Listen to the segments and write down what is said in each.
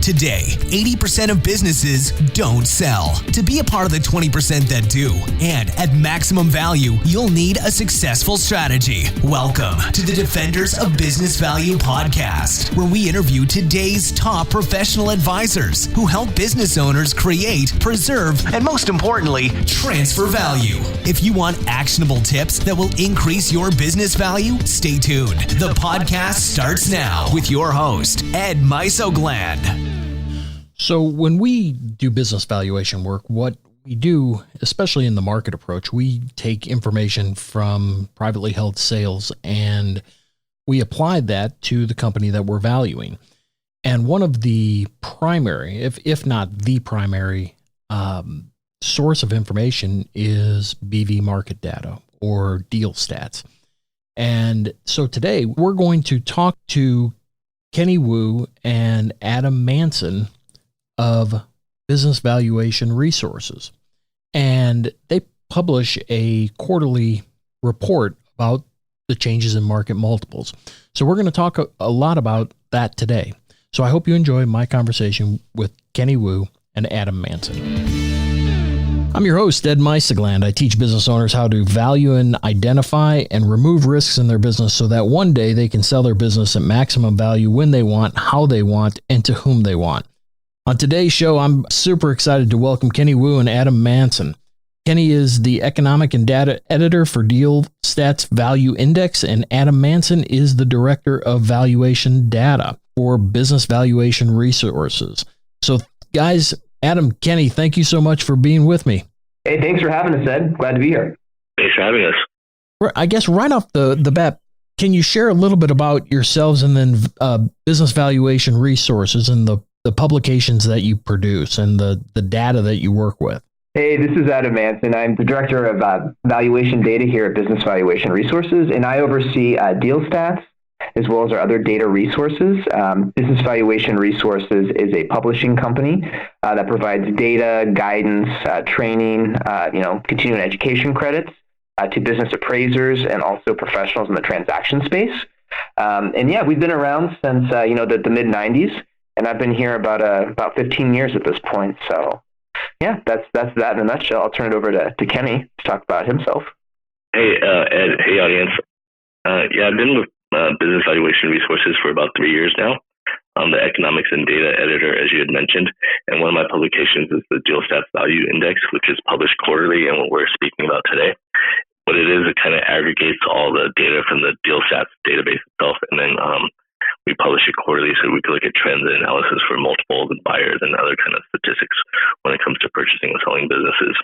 Today, 80% of businesses don't sell. To be a part of the 20% that do, and at maximum value, you'll need a successful strategy. Welcome to the Defenders of Business Value podcast, where we interview today's top professional advisors who help business owners create, preserve, and most importantly, transfer value. If you want actionable tips that will increase your business value, stay tuned. The podcast starts now with your host, Ed Meisogland. So when we do business valuation work, what we do, especially in the market approach, we take information from privately held sales and we apply that to the company that we're valuing. And one of the primary, if not the primary source of information is BV market data or DealStats. And so today we're going to talk to Kenny Wu and Adam Munson of Business Valuation Resources. And they publish a quarterly report about the changes in market multiples. So we're going to talk a lot about that today. So I hope you enjoy my conversation with Kenny Wu and Adam Munson. I'm your host, Ed Meisogland. I teach business owners how to value and identify and remove risks in their business so that one day they can sell their business at maximum value when they want, how they want, and to whom they want. On today's show, I'm super excited to welcome Kenny Wu and Adam Munson. Kenny is the economic and data editor for DealStats Value Index, and Adam Munson is the director of valuation data for Business Valuation Resources. So guys, Adam, Kenny, thank you so much for being with me. Hey, thanks for having us, Ed. Glad to be here. Thanks for having us. I guess right off the bat, can you share a little bit about yourselves and then Business Valuation Resources and the publications that you produce and the data that you work with? Hey, this is Adam Munson. I'm the director of valuation data here at Business Valuation Resources, and I oversee DealStats as well as our other data resources. Business Valuation Resources is a publishing company that provides data, guidance, training, continuing education credits to business appraisers and also professionals in the transaction space. We've been around since the mid '90s, and I've been here about 15 years at this point. So, yeah, that's that in a nutshell. I'll turn it over to Kenny to talk about himself. Hey, Ed. Hey, audience. I've been with Business Valuation Resources for about 3 years now. I'm the economics and data editor, as you had mentioned, and one of my publications is the DealStats Value Index, which is published quarterly and what we're speaking about today. What it is, it kind of aggregates all the data from the DealStats database itself, and then we publish it quarterly so we can look at trends and analysis for multiples and buyers and other kind of statistics when it comes to purchasing and selling businesses.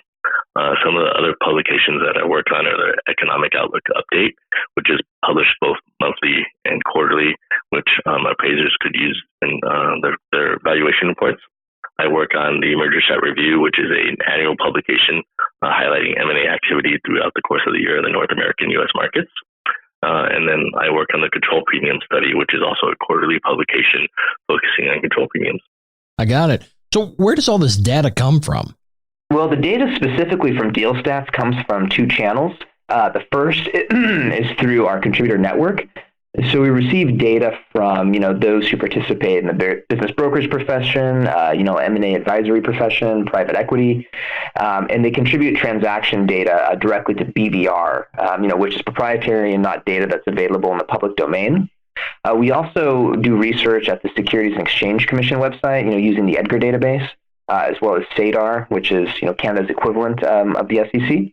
Some of the other publications that I work on are the Economic Outlook Update, which is published both monthly and quarterly, which appraisers could use in their valuation reports. I work on the Merger Set Review, which is an annual publication highlighting M&A activity throughout the course of the year in the North American U.S. markets. And then I work on the Control Premium Study, which is also a quarterly publication focusing on control premiums. I got it. So where does all this data come from? Well, the data specifically from DealStats comes from two channels. The first is through our contributor network. So we receive data from those who participate in the business brokerage profession, M&A advisory profession, private equity, and they contribute transaction data directly to BVR, which is proprietary and not data that's available in the public domain. We also do research at the Securities and Exchange Commission website, using the Edgar database, as well as SADAR, which is Canada's equivalent of the SEC.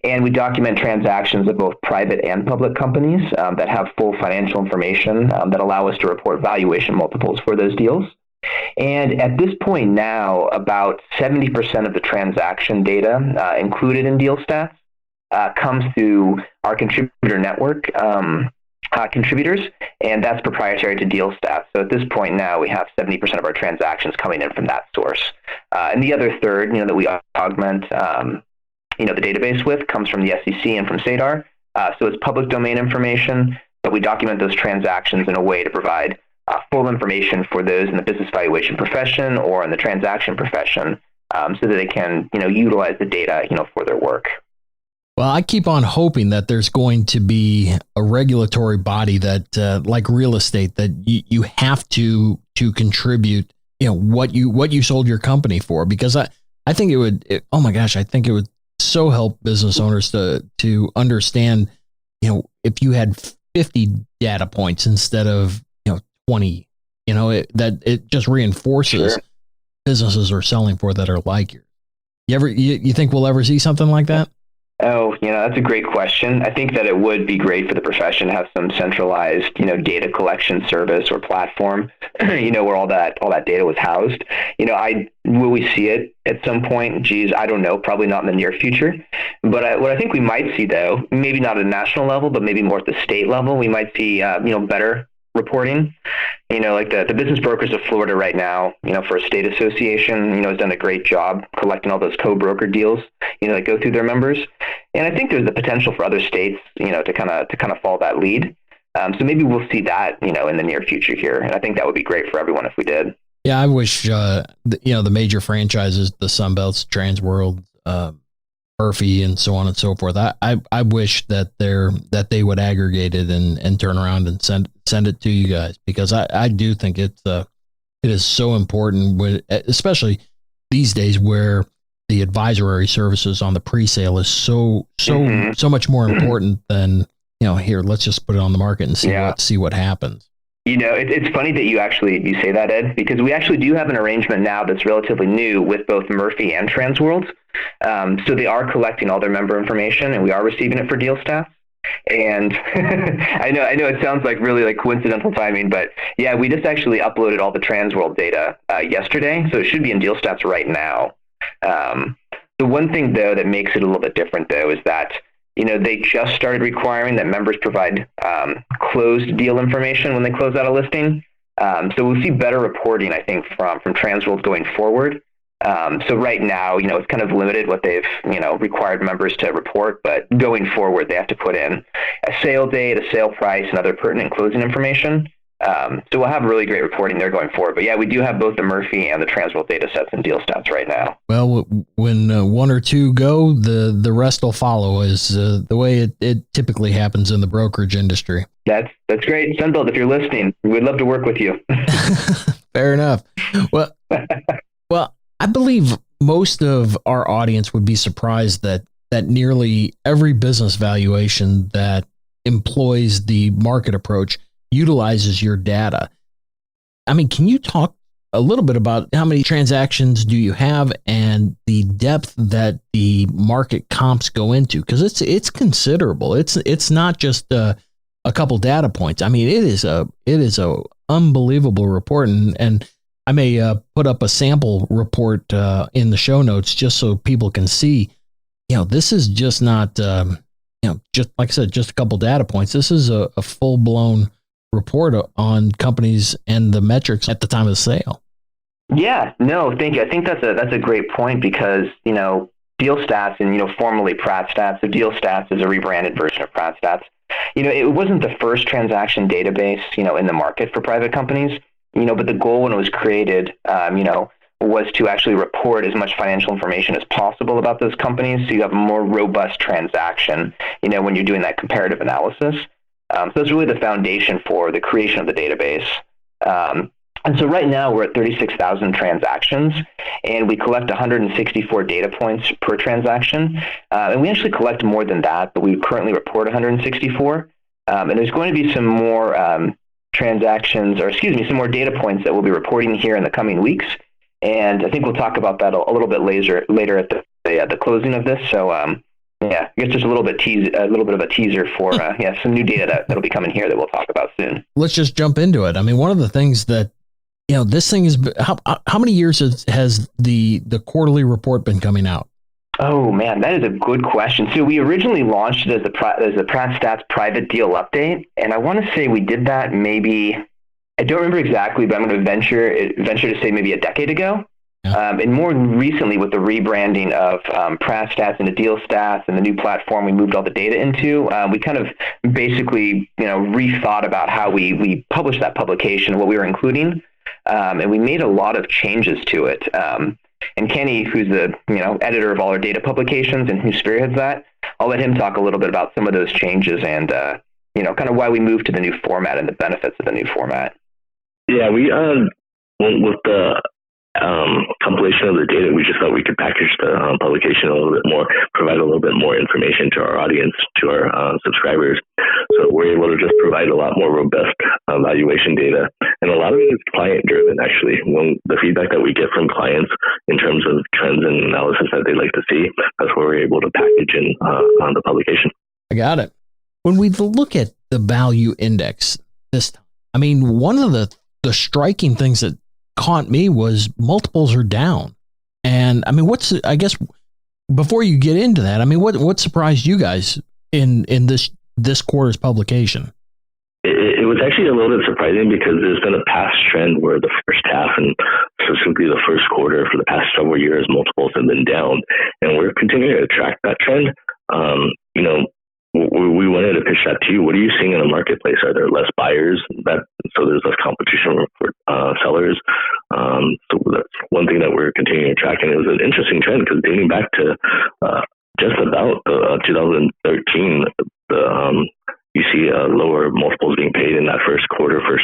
And we document transactions of both private and public companies that have full financial information that allow us to report valuation multiples for those deals. And at this point now, about 70% of the transaction data included in DealStats comes through our contributor network contributors, and that's proprietary to DealStats. So at this point now, we have 70% of our transactions coming in from that source. And the other third, that we augment the database with comes from the SEC and from SADAR. So it's public domain information, but we document those transactions in a way to provide full information for those in the business valuation profession or in the transaction profession, so that they can, utilize the data, for their work. Well, I keep on hoping that there's going to be a regulatory body that, like real estate, that you have to contribute what you sold your company for, because I think oh my gosh, I think it would so help business owners to understand, if you had 50 data points instead of 20, it just reinforces businesses are selling for that are like yours. You think we'll ever see something like that? Oh, that's a great question. I think that it would be great for the profession to have some centralized, data collection service or platform, where all that data was housed. Will we see it at some point? Geez, I don't know. Probably not in the near future. But what I think we might see, though, maybe not at a national level, but maybe more at the state level, we might see, better reporting. Like the Business Brokers of Florida right now, for a state association, has done a great job collecting all those co-broker deals, that go through their members. And I think there's the potential for other states, to kind of follow that lead. So maybe we'll see that, in the near future here. And I think that would be great for everyone if we did. Yeah, I wish, the major franchises, the Sunbelts, Transworld, Murphy, and so on and so forth. I wish that they would aggregate it and turn around and send it to you guys, because I do think it is so important, especially these days where the advisory services on the pre-sale is so much more important than, here, let's just put it on the market and see what happens. It's funny that you say that, Ed, because we actually do have an arrangement now that's relatively new with both Murphy and Transworld. So they are collecting all their member information, and we are receiving it for DealStats. And I know it sounds like really like coincidental timing, but yeah, we just actually uploaded all the Transworld data yesterday, so it should be in DealStats right now. The one thing, though, that makes it a little bit different, though, is that they just started requiring that members provide closed deal information when they close out a listing. So we'll see better reporting, I think, from Transworld going forward. So right now, it's kind of limited what they've, required members to report, but going forward, they have to put in a sale date, a sale price, and other pertinent closing information. So we'll have really great reporting there going forward. But yeah, we do have both the Murphy and the Transworld data sets in DealStats right now. Well, when one or two go, the rest will follow, is the way it typically happens in the brokerage industry. That's great. Sunbelt, if you're listening, we'd love to work with you. Fair enough. Well, I believe most of our audience would be surprised that nearly every business valuation that employs the market approach utilizes your data. I mean, can you talk a little bit about how many transactions do you have and the depth that the market comps go into? Because it's considerable. It's not just a couple data points. I mean, it is a unbelievable report, and I may put up a sample report in the show notes just so people can see. This is just not just like I said, just a couple data points. This is a full blown report on companies and the metrics at the time of the sale. Yeah, no, thank you. I think that's a great point, because, DealStats and, formerly Pratt Stats, so DealStats is a rebranded version of Pratt Stats. It wasn't the first transaction database, in the market for private companies, but the goal when it was created, was to actually report as much financial information as possible about those companies, so you have a more robust transaction, when you're doing that comparative analysis. So that's really the foundation for the creation of the database. And so right now we're at 36,000 transactions, and we collect 164 data points per transaction. And we actually collect more than that, but we currently report 164. And there's going to be some more some more data points that we'll be reporting here in the coming weeks. And I think we'll talk about that a little bit later at the closing of this. So yeah, I guess just a little bit of a teaser for some new data that'll be coming here that we'll talk about soon. Let's just jump into it. I mean, one of the things that this thing is, how many years has the quarterly report been coming out? Oh man, that is a good question. So we originally launched it as the Pratt Stats Private Deal Update, and I want to say we did that maybe, I don't remember exactly, but I'm going to venture to say maybe a decade ago. Yeah. And more recently, with the rebranding of Pratt Stats into DealStats and the new platform we moved all the data into, we kind of basically rethought about how we published that publication, what we were including, and we made a lot of changes to it. And Kenny, who's the editor of all our data publications and who spearheads that, I'll let him talk a little bit about some of those changes and kind of why we moved to the new format and the benefits of the new format. Yeah, we with the compilation of the data, we just thought we could package the publication a little bit more, provide a little bit more information to our audience, to our subscribers. So we're able to just provide a lot more robust valuation data. And a lot of it is client driven, actually. When the feedback that we get from clients in terms of trends and analysis that they like to see, that's what we're able to package in on the publication. I got it. When we look at the value index this time, I mean, one of the striking things that caught me was multiples are down. And I mean, I guess before you get into that, I mean, what surprised you guys in this quarter's publication? It was actually a little bit surprising because there's been a past trend where the first half and specifically the first quarter for the past several years, multiples have been down, and we're continuing to track that trend. We wanted to pitch that to you. What are you seeing in the marketplace? Are there less buyers? So there's less competition for sellers. So that's one thing that we're continuing to track, and it was an interesting trend because dating back to just about 2013, you see lower multiples being paid in that first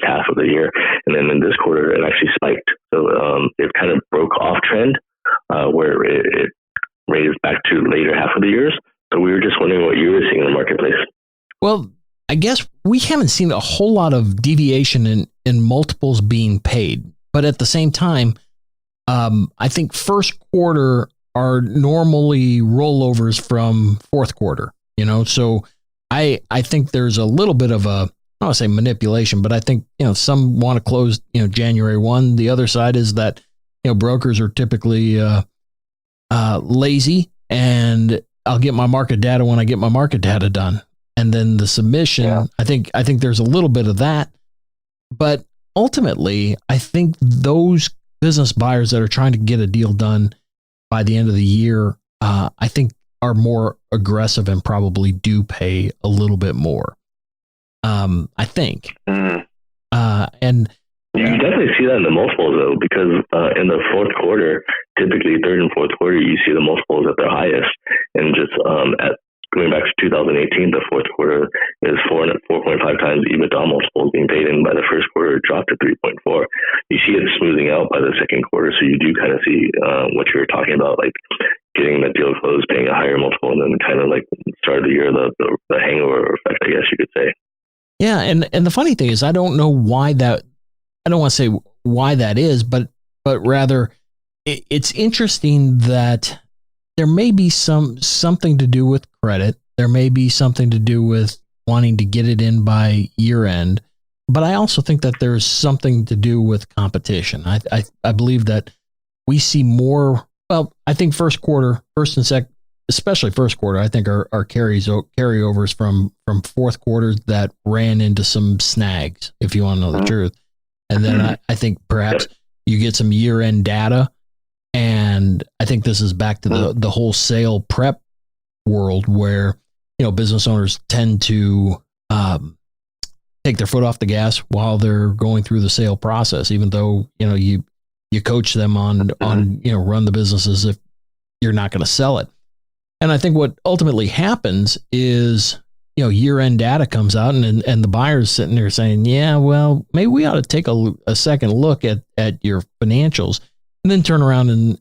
half of the year, and then in this quarter it actually spiked. So it kind of broke off trend where it raised back to later half of the years. So we were just wondering what you were seeing in the marketplace. Well, I guess we haven't seen a whole lot of deviation in multiples being paid, but at the same time, I think first quarter are normally rollovers from fourth quarter. So I think there's a little bit of I don't want to say manipulation, but I think some want to close January 1. The other side is that brokers are typically lazy, and I'll get my market data when I get my market data done. And then the submission, yeah. I think there's a little bit of that. But ultimately, I think those business buyers that are trying to get a deal done by the end of the year, I think are more aggressive and probably do pay a little bit more. I think. Mm-hmm. And you can definitely see that in the multiples, though, because in the fourth quarter, typically third and fourth quarter, you see the multiples at their highest. And just going back to 2018, the fourth quarter is 4.5 times EBITDA multiples being paid, and by the first quarter, it dropped to 3.4. You see it smoothing out by the second quarter, so you do kind of see what you were talking about, like getting the deal closed, paying a higher multiple, and then kind of like start of the year, the hangover effect, I guess you could say. Yeah, and the funny thing is, I don't know why that. I don't want to say why that is, but rather it's interesting that there may be something to do with credit. There may be something to do with wanting to get it in by year end, but I also think that there's something to do with competition. I believe that we see more. Well, I think first and second, especially first quarter, I think are carryovers from fourth quarter that ran into some snags, if you want to know the truth. And then I think perhaps you get some year-end data, and I think this is back to the whole sale prep world where business owners tend to take their foot off the gas while they're going through the sale process, even though you coach them on run the business as if you're not going to sell it. And I think what ultimately happens is year-end data comes out and the buyer's sitting there saying, yeah, well, maybe we ought to take a second look at your financials and then turn around and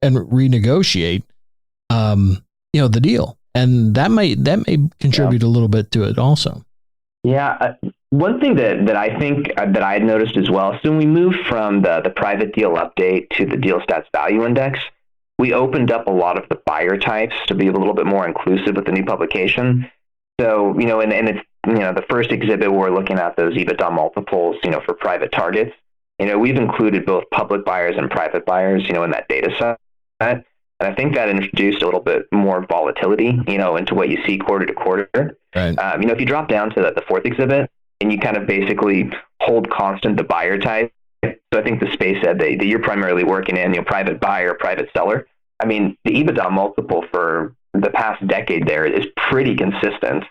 renegotiate, the deal. And that may contribute a little bit to it also. Yeah. One thing that I think that I had noticed as well, so when we moved from the private deal update to the DealStats value index, we opened up a lot of the buyer types to be a little bit more inclusive with the new publication. So, and it's, the first exhibit, we're looking at those EBITDA multiples, for private targets. We've included both public buyers and private buyers, in that data set. And I think that introduced a little bit more volatility, into what you see quarter to quarter. Right. If you drop down to the fourth exhibit and you kind of basically hold constant the buyer type. So I think the space that you're primarily working in, private buyer, private seller. I mean, the EBITDA multiple for the past decade there is pretty consistent.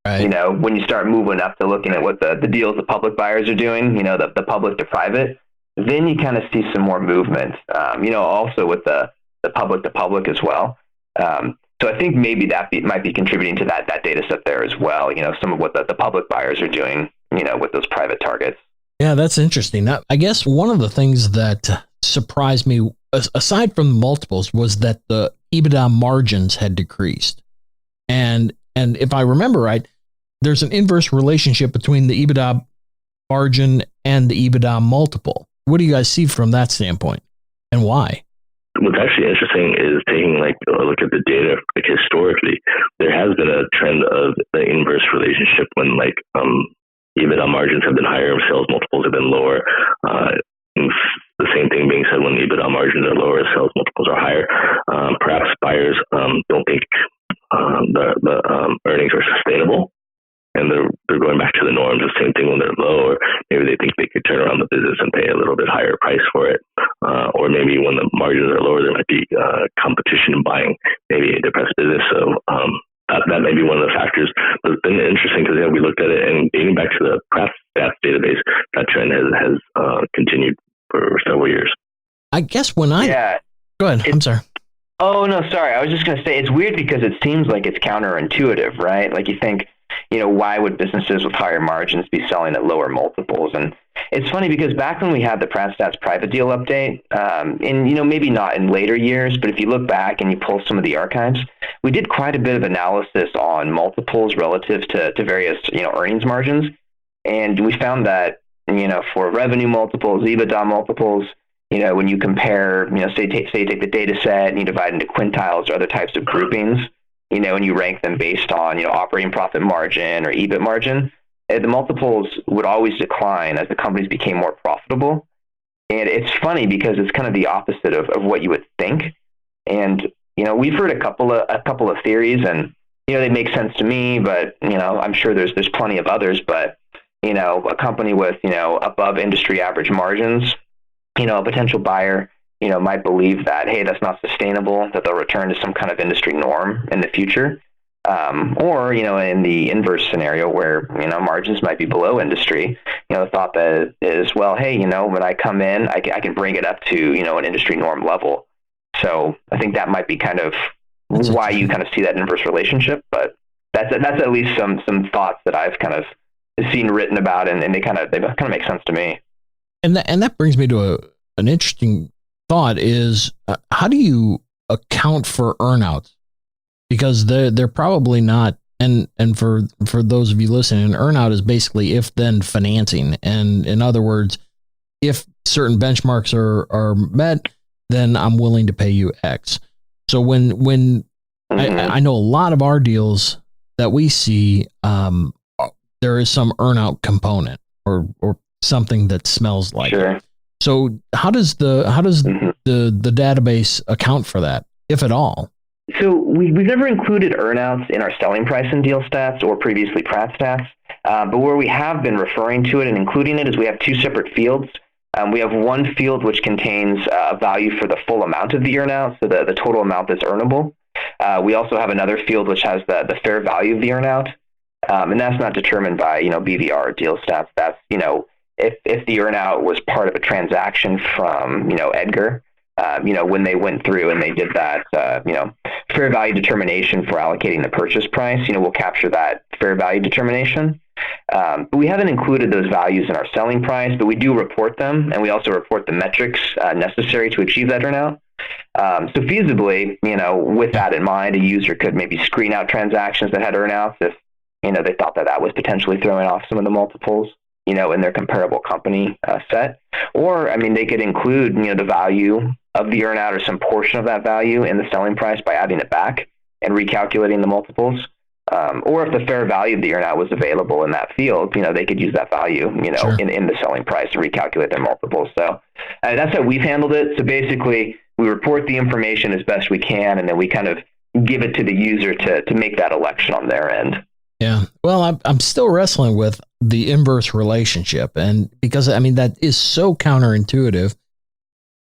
Right. When you start moving up to looking at what the deals the public buyers are doing, the public to private, then you kind of see some more movement, also with the public to public as well. So I think maybe that might be contributing to that data set there as well, some of what the public buyers are doing, with those private targets. Yeah, that's interesting. I guess one of the things that surprised me, aside from the multiples, was that the EBITDA margins had decreased. And if I remember right, there's an inverse relationship between the EBITDA margin and the EBITDA multiple. What do you guys see from that standpoint, and why? What's actually interesting is taking like a look at the data. Like historically, there has been a trend of the inverse relationship when like EBITDA margins have been higher, sales multiples have been lower. The same thing being said when EBITDA margins are lower, sales multiples are higher. Perhaps buyers don't think the earnings are sustainable, and they're going back to the norms. The same thing when they're low, or maybe they think they could turn around the business and pay a little bit higher price for it. Or maybe when the margins are lower, there might be competition in buying maybe a depressed business. So that may be one of the factors. But it's been interesting because we looked at it, and dating back to the Pratt stats database, that trend has continued for several years. I guess when I go ahead, I'm sorry. Oh no, sorry. I was just going to say it's weird because it seems like it's counterintuitive, right? Like you think, why would businesses with higher margins be selling at lower multiples? And it's funny because back when we had the Pratt Stats private deal update, and maybe not in later years, but if you look back and you pull some of the archives, we did quite a bit of analysis on multiples relative to various earnings margins, and we found that for revenue multiples, EBITDA multiples, when you compare, say you take the data set and you divide into quintiles or other types of groupings, and you rank them based on, operating profit margin or EBIT margin, the multiples would always decline as the companies became more profitable. And it's funny because it's kind of the opposite of what you would think. And, we've heard a couple of theories, and, they make sense to me, but, I'm sure there's plenty of others, but, a company with, above industry average margins, a potential buyer, might believe that, hey, that's not sustainable, that they'll return to some kind of industry norm in the future. Or, in the inverse scenario where, margins might be below industry, the thought that is, well, hey, when I come in, I can bring it up to, an industry norm level. So I think that might be kind of why you kind of see that inverse relationship. But that's at least some thoughts that I've kind of seen written about, and they kind of make sense to me. And that brings me to an interesting thought is how do you account for earnouts? Because they're probably not, and for those of you listening, an earnout is basically if then financing. And in other words, if certain benchmarks are met, then I'm willing to pay you X. So when I know a lot of our deals that we see, there is some earnout component or something that smells like it. So how does the database account for that, if at all? So we've never included earnouts in our selling price in DealStats or previously Pratt Stats, but where we have been referring to it and including it is we have two separate fields. We have one field which contains a value for the full amount of the earnout, so the total amount that's earnable. We also have another field which has the fair value of the earnout, and that's not determined by BVR or DealStats. That's if the earnout was part of a transaction from Edgar. When they went through and they did that, fair value determination for allocating the purchase price, we'll capture that fair value determination. But we haven't included those values in our selling price, but we do report them, and we also report the metrics necessary to achieve that earnout. So feasibly, with that in mind, a user could maybe screen out transactions that had earnouts if, they thought that was potentially throwing off some of the multiples, in their comparable company set. Or, they could include, the value of the earnout or some portion of that value in the selling price by adding it back and recalculating the multiples. Or if the fair value of the earnout was available in that field, they could use that value, Sure. in the selling price and recalculate their multiples. So that's how we've handled it. So basically, we report the information as best we can, and then we kind of give it to the user to make that election on their end. Yeah. Well, I'm still wrestling with the inverse relationship, and because that is so counterintuitive.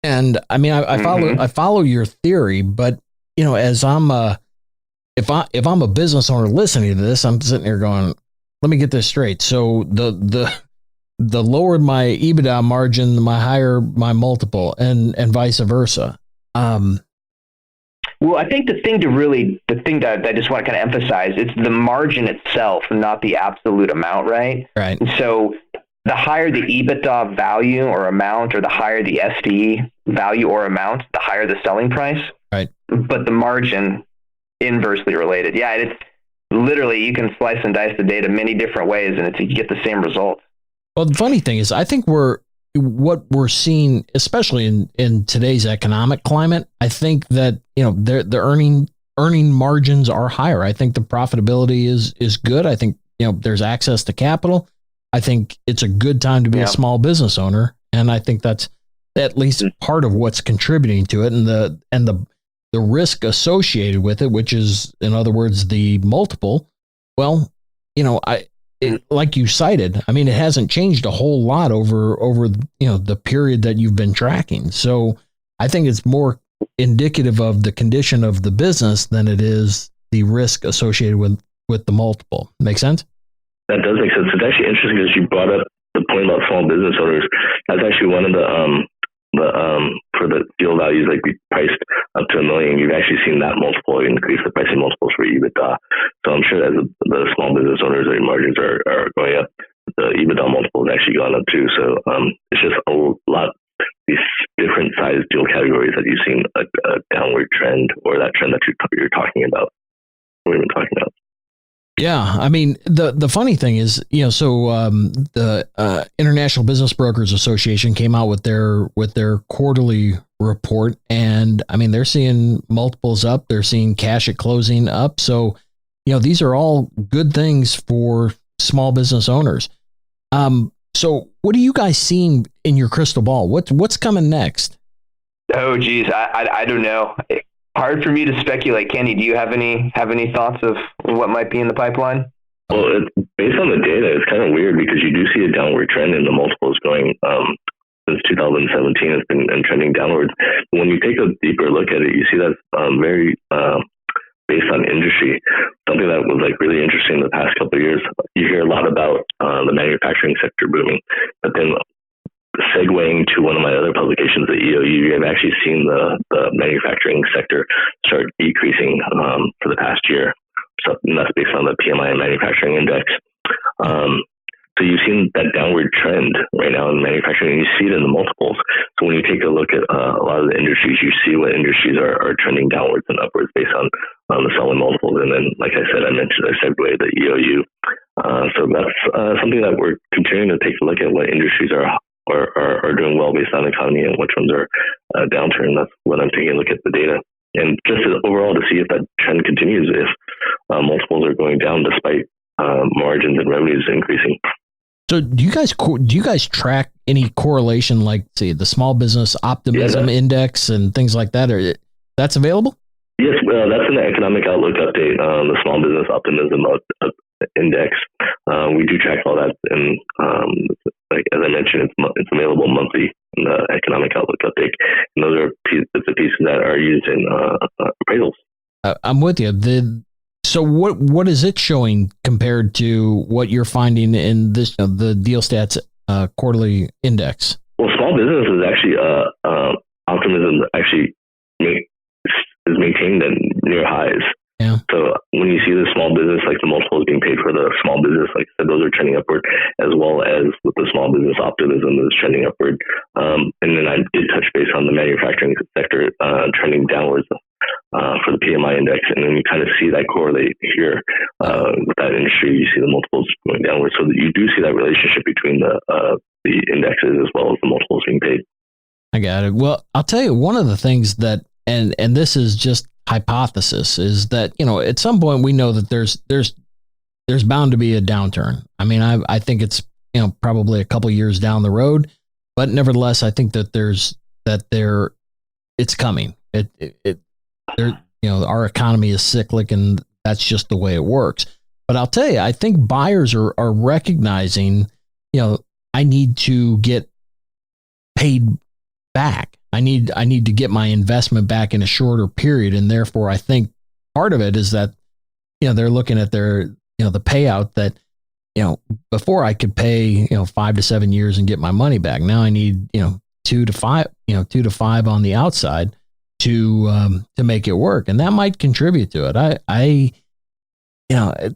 And I follow your theory, but as if I'm a business owner listening to this, I'm sitting here going, let me get this straight. So the lower my EBITDA margin, the higher my multiple, and vice versa. Well, I think the thing that I just want to kind of emphasize, it's the margin itself, not the absolute amount, right? Right. And so the higher the EBITDA value or amount, or the higher the SDE value or amount, the higher the selling price. Right. But the margin inversely related. Yeah, it's literally, you can slice and dice the data many different ways, and you get the same result. Well, the funny thing is, I think what we're seeing, especially in today's economic climate, I think that, the earning margins are higher. I think the profitability is good. I think, there's access to capital. I think it's a good time to be a small business owner. And I think that's at least part of what's contributing to it. And the risk associated with it, which is, in other words, the multiple. Well, like you cited, I mean, it hasn't changed a whole lot over the period that you've been tracking. So I think it's more indicative of the condition of the business than it is the risk associated with the multiple. Make sense? That does make sense. It's actually interesting because you brought up the point about small business owners. That's actually one of the for the deal values, like we priced up to $1 million, you've actually seen that multiple increase, the pricing multiples for EBITDA. So I'm sure as the small business owners, their margins are going up, the EBITDA multiple has actually gone up too. So it's just a lot, these different size deal categories that you've seen a downward trend, or that trend that you're talking about, we've been talking about. Yeah, I mean, the funny thing is, the International Business Brokers Association came out with their quarterly report, and I mean, they're seeing multiples up, they're seeing cash at closing up. So, these are all good things for small business owners. So what are you guys seeing in your crystal ball? What's coming next? Oh, geez, I don't know. Hard for me to speculate. Kenny, do you have any thoughts of what might be in the pipeline? Well, based on the data, it's kind of weird because you do see a downward trend in the multiples going since 2017. It's been trending downwards. When you take a deeper look at it, you see that's very based on industry. Something that was like really interesting in the past couple of years. You hear a lot about the manufacturing sector booming, but then segueing to one of my other publications, the EOU, I've actually seen the manufacturing sector start decreasing for the past year. So that's based on the PMI and manufacturing index. So you've seen that downward trend right now in manufacturing, and you see it in the multiples. So when you take a look at a lot of the industries, you see what industries are trending downwards and upwards based on the selling multiples. And then, like I said, I segue the EOU. So that's something that we're continuing to take a look at, what industries are doing well based on economy and which ones are downturn. That's when I'm taking a look at the data. And just overall to see if that trend continues, if multiples are going down despite margins and revenues increasing. So do you guys track any correlation, like, say, the small business optimism index and things like that? That's available? Yes, well, that's in the economic outlook update, the small business optimism index. We do track all that, and like as I mentioned, it's available monthly in the economic outlook update. And those are the pieces that are used in appraisals. I'm with you. So what is it showing compared to what you're finding in this the DealStats quarterly index? Well, small business is actually optimism actually is maintained at near highs. Yeah. So when you see the small business, like the multiples being paid for the small business, like I said, those are trending upward, as well as with the small business optimism is trending upward. And then I did touch base on the manufacturing sector trending downwards for the PMI index, and then you kind of see that correlate here with that industry. You see the multiples going downwards, so that you do see that relationship between the indexes as well as the multiples being paid. I got it. Well, I'll tell you, one of the things that, and this is just hypothesis, is that, at some point we know that there's bound to be a downturn. I mean, I think it's, probably a couple years down the road, but nevertheless, I think that it's coming. Our economy is cyclic, and that's just the way it works. But I'll tell you, I think buyers are recognizing, I need to get paid back. I need to get my investment back in a shorter period. And therefore, I think part of it is that, they're looking at their, the payout that, before I could pay, 5 to 7 years and get my money back. Now I need, 2 to 5 on the outside to make it work. And that might contribute to it. I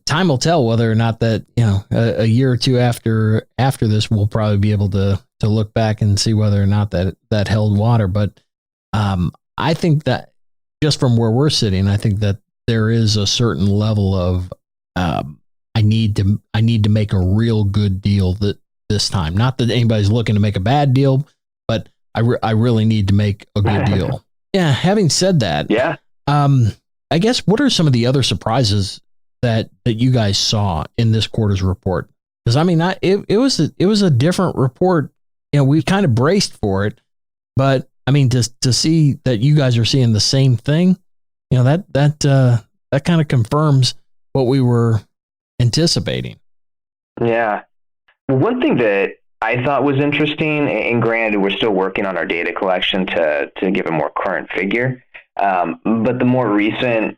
time will tell whether or not that, a year or two after this, we'll probably be able to look back and see whether or not that held water. But I think that just from where we're sitting, I think that there is a certain level of I need to make a real good deal this time. Not that anybody's looking to make a bad deal, but I really need to make a good deal. Yeah. Having said that, yeah. I guess what are some of the other surprises that you guys saw in this quarter's report? Because I mean, it was a different report. You know, we kind of braced for it, but I mean, to see that you guys are seeing the same thing, you know, that kind of confirms what we were anticipating. Yeah. Well, one thing that I thought was interesting, and granted, we're still working on our data collection to give a more current figure, but the more recent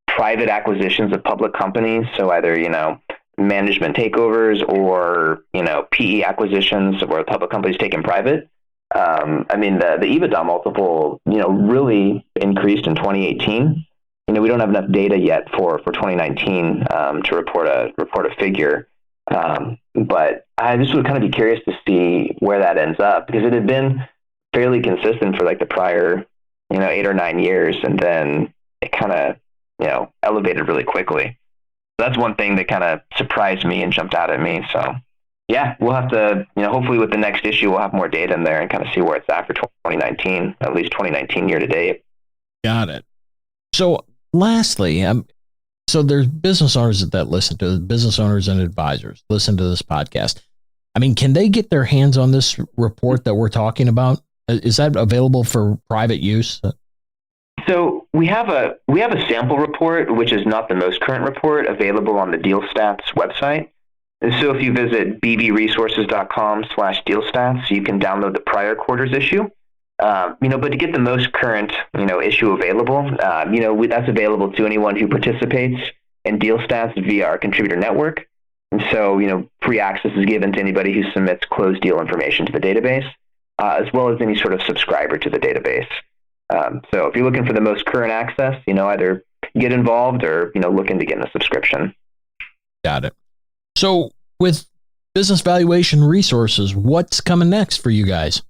private acquisitions of public companies, so either, you know, management takeovers or, you know, PE acquisitions where public companies taken private. I mean, the EBITDA multiple, you know, really increased in 2018. You know, we don't have enough data yet for 2019 to report a figure. But I just would kind of be curious to see where that ends up, because it had been fairly consistent for like the prior, you know, 8 or 9 years, and then it kind of, you know, elevated really quickly. That's one thing that kind of surprised me and jumped out at me. So yeah, we'll have to, you know, hopefully with the next issue, we'll have more data in there and kind of see where it's at for 2019, at least 2019 year to date. Got it. So lastly, so there's business owners that listen to it, business owners and advisors listen to this podcast. I mean, can they get their hands on this report that we're talking about? Is that available for private use? So we have a sample report, which is not the most current report, available on the DealStats website. And so if you visit bbresources.com/DealStats, you can download the prior quarter's issue. You know, but to get the most current, you know, issue available, you know, that's available to anyone who participates in DealStats via our contributor network. And so, you know, free access is given to anybody who submits closed deal information to the database, as well as any sort of subscriber to the database. So if you're looking for the most current access, you know, either get involved or, you know, look into getting a subscription. Got it. So with Business Valuation Resources, what's coming next for you guys?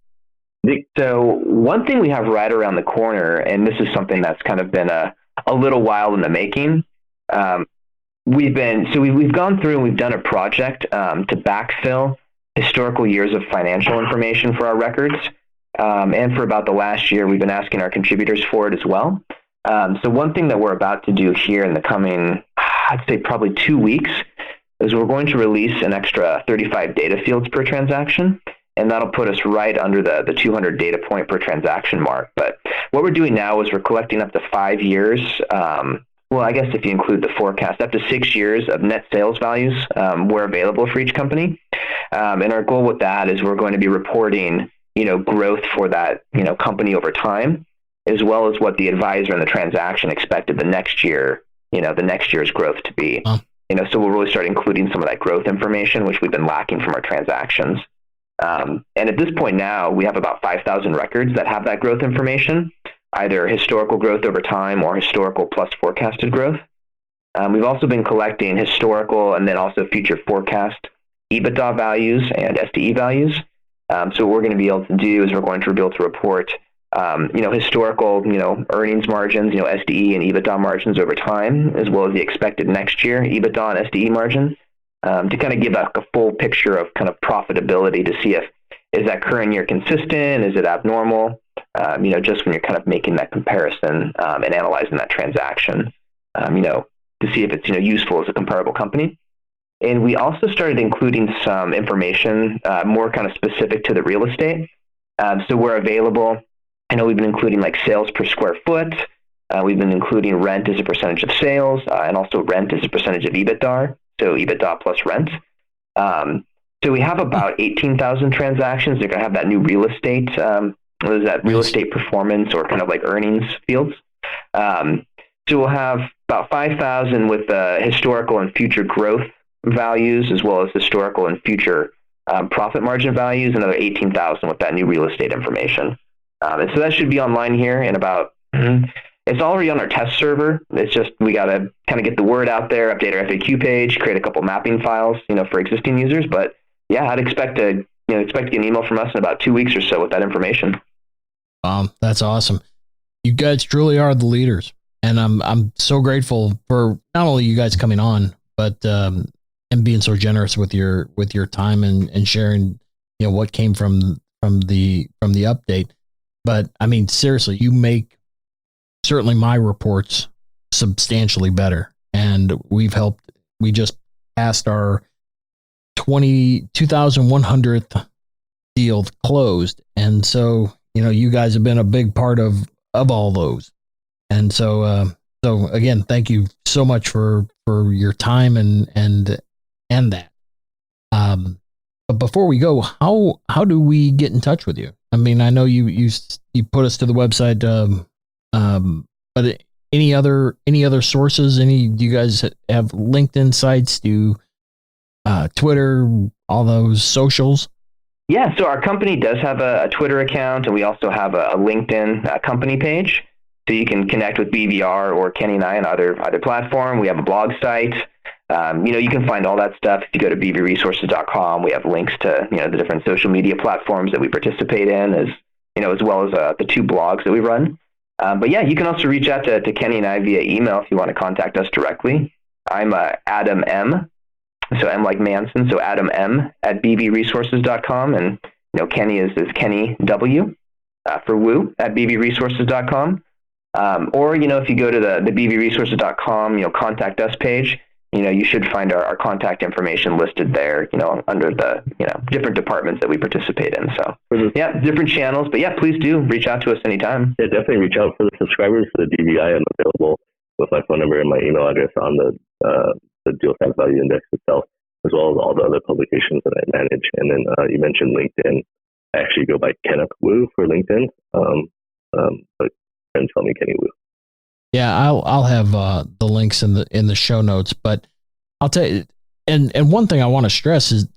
So one thing we have right around the corner, and this is something that's kind of been a little while in the making. We've gone through and we've done a project to backfill historical years of financial information for our records. And for about the last year, we've been asking our contributors for it as well. So one thing that we're about to do here in the coming, I'd say probably 2 weeks, is we're going to release an extra 35 data fields per transaction. And that'll put us right under the 200 data point per transaction mark. But what we're doing now is we're collecting up to 5 years. Well, I guess if you include the forecast, up to 6 years of net sales values were available for each company. And our goal with that is we're going to be reporting, you know, growth for that, you know, company over time, as well as what the advisor and the transaction expected the next year, you know, the next year's growth to be. You know, so we'll really start including some of that growth information, which we've been lacking from our transactions. And at this point now, we have about 5,000 records that have that growth information, either historical growth over time or historical plus forecasted growth. We've also been collecting historical and then also future forecast EBITDA values and SDE values. So what we're going to be able to do is we're going to be able to report, you know, historical, you know, earnings margins, you know, SDE and EBITDA margins over time, as well as the expected next year EBITDA and SDE margin. To kind of give a full picture of kind of profitability to see if is that current year consistent, is it abnormal, you know, just when you're kind of making that comparison and analyzing that transaction, you know, to see if it's, you know, useful as a comparable company. And we also started including some information more kind of specific to the real estate. So we're available. I know we've been including like sales per square foot. We've been including rent as a percentage of sales and also rent as a percentage of EBITDA. So EBITDA plus rent. So we have about 18,000 transactions. They're going to have that new real estate, what is that, real estate performance or kind of like earnings fields. So we'll have about 5,000 with historical and future growth values, as well as historical and future profit margin values, another 18,000 with that new real estate information. And so that should be online here in about... It's already on our test server. It's just, we got to kind of get the word out there, update our FAQ page, create a couple mapping files, you know, for existing users. But yeah, I'd expect to, expect to get an email from us in about 2 weeks or so with that information. That's awesome. You guys truly are the leaders. And I'm so grateful for not only you guys coming on, but and being so generous with your time and sharing, what came from the update. But I mean, seriously, you make certainly my reports substantially better. And we just passed our 2,100th deal closed. And so, you guys have been a big part of all those. And so again, thank you so much for your time and that. But before we go, how do we get in touch with you? I mean, I know you put us to the website, but any other sources? Do you guys have LinkedIn sites? Do Twitter, all those socials? Yeah, so our company does have a Twitter account, and we also have a LinkedIn company page. So you can connect with BVR or Kenny and I on either platform. We have a blog site. You can find all that stuff if you go to bvresources.com. We have links to the different social media platforms that we participate in, as well as the 2 blogs that we run. But yeah, you can also reach out to Kenny and I via email if you want to contact us directly. I'm Adam M. So M like Munson, so Adam M at bvresources.com, and Kenny is Kenny W for Woo at bvresources.com. Or if you go to the bvresources.com contact us page, you should find our contact information listed there, under the different departments that we participate in. So yeah, different channels, but yeah, please do reach out to us anytime. Yeah, definitely reach out for the subscribers for the DVI. I'm available with my phone number and my email address on the DealStats Value Index itself, as well as all the other publications that I manage. And then you mentioned LinkedIn. I actually go by Kenneth Wu for LinkedIn, but friends call me Kenny Wu. Yeah, I'll have the links in the show notes. But I'll tell you, and one thing I want to stress is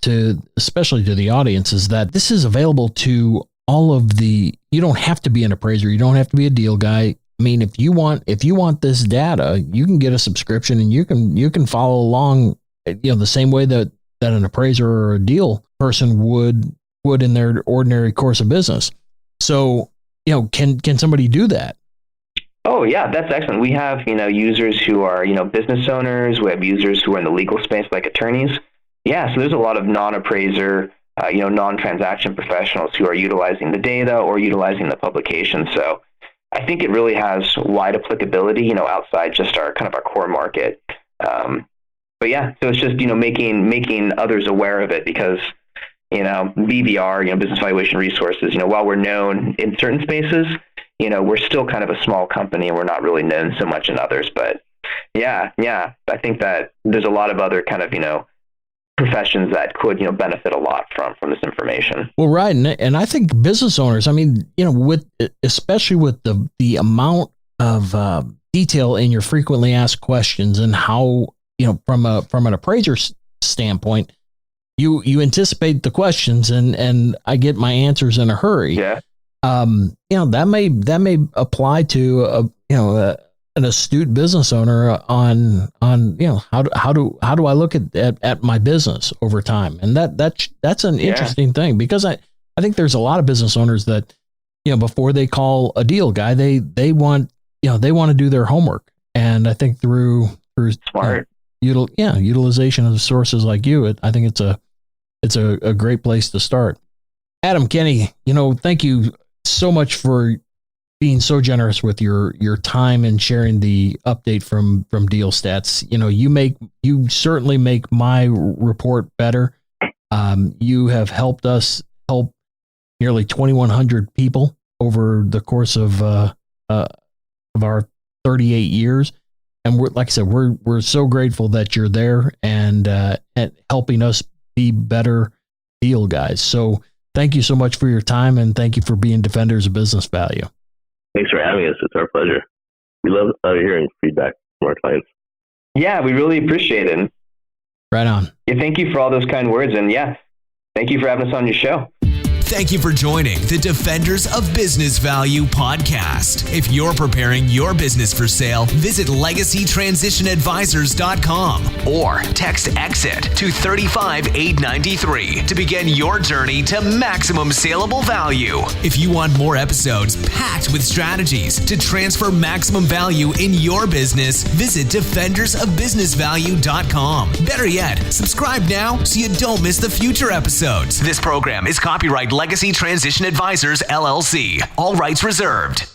especially to the audience, is that this is available to all of the. You don't have to be an appraiser. You don't have to be a deal guy. I mean, if you want this data, you can get a subscription and you can follow along, the same way that an appraiser or a deal person would in their ordinary course of business. So, can somebody do that? Oh yeah, that's excellent. We have, users who are, business owners. We have users who are in the legal space, like attorneys. Yeah. So there's a lot of non-appraiser, non-transaction professionals who are utilizing the data or utilizing the publication. So I think it really has wide applicability, outside just our kind of our core market. But yeah, so it's just, making others aware of it, because, BVR, Business Valuation Resources, while we're known in certain spaces, we're still kind of a small company and we're not really known so much in others. But yeah, I think that there's a lot of other kind of, professions that could, benefit a lot from this information. Well, right. And I think business owners, I mean, especially with the amount of detail in your frequently asked questions, and how, from an appraiser standpoint, you anticipate the questions and I get my answers in a hurry. Yeah. That may apply to an astute business owner on how do I look at my business over time. And that's an interesting thing, because I think there's a lot of business owners that, before they call a deal guy, they want to do their homework. And I think through smart utilization of sources like you, I think it's a great place to start. Adam, Kenny, thank you so much for being so generous with your time and sharing the update from DealStats. You certainly make my report better. You have helped us help nearly 2,100 people over the course of our 38 years. And like I said, we're so grateful that you're there and helping us be better deal guys. So thank you so much for your time, and thank you for being defenders of business value. Thanks for having us. It's our pleasure. We love hearing feedback from our clients. Yeah, we really appreciate it. Right on. Yeah, thank you for all those kind words. And yeah, thank you for having us on your show. Thank you for joining the Defenders of Business Value podcast. If you're preparing your business for sale, visit LegacyTransitionAdvisors.com or text EXIT to 35893 to begin your journey to maximum saleable value. If you want more episodes packed with strategies to transfer maximum value in your business, visit DefendersOfBusinessValue.com. Better yet, subscribe now so you don't miss the future episodes. This program is copyright Legacy Transition Advisors, LLC. All rights reserved.